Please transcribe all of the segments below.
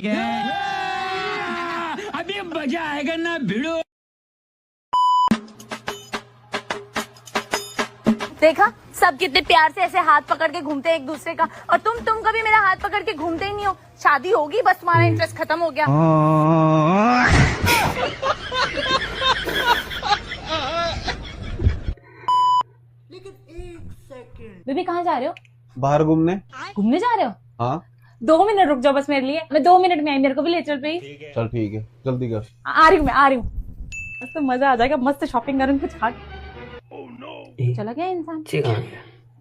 है। अभी मजा आएगा ना भिड़ो। देखा सब कितने प्यार से ऐसे हाथ पकड़ के घूमते हैं एक दूसरे का, और तुम कभी मेरा हाथ पकड़ के घूमते ही नहीं हो। शादी होगी बस तुम्हारा इंटरेस्ट खत्म हो गया। बेबी कहाँ जा रहे हो? बाहर घूमने। घूमने जा रहे हो? हाँ 2 मिनट रुक जाओ बस मेरे लिए, मैं 2 मिनट में आई, मेरे को भी ले चल रही। चल ठीक है, जल्दी कर। आ रही हूँ मैं, आ रही हूँ। बस तो मजा आ जाएगा, मस्त शॉपिंग करूँ कुछ खा। चला गया इंसान।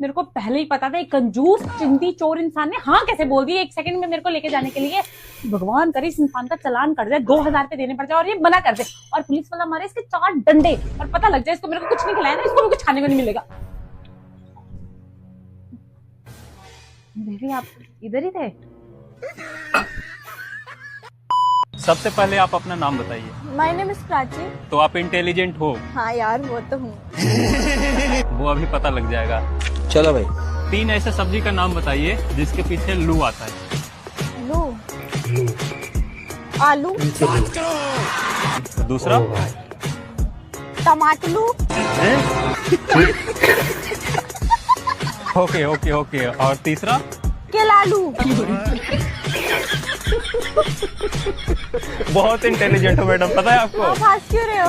मेरे को पहले ही पता था एक कंजूस चिंती चोर इंसान ने हाँ कैसे बोल दिया 1 सेकंड में मेरे को लेके जाने के लिए। भगवान करे इस इंसान का चालान कर दे, 2000 रुपए देने पड़ जाए और ये मना कर दे, और पुलिस वाला मारे इसके 4 डंडे और पता लग जाए इसको मेरे को कुछ नहीं खिलाया ना, इसको भी कुछ खाने को नहीं मिलेगा। बेबी आप इधर ही थे? सबसे पहले आप अपना नाम बताइए। My name is Prachi. तो आप इंटेलिजेंट हो? हाँ यार वो तो हूँ। वो अभी पता लग जाएगा। चलो भाई। 3 ऐसे सब्जी का नाम बताइए जिसके पीछे लू आता है। लू? आलू। दूसरा? टमाटलू। Okay okay okay. और तीसरा? केलालू। बहुत इंटेलिजेंट हो मैडम, पता है आपको? आप हंस क्यों रहे हो?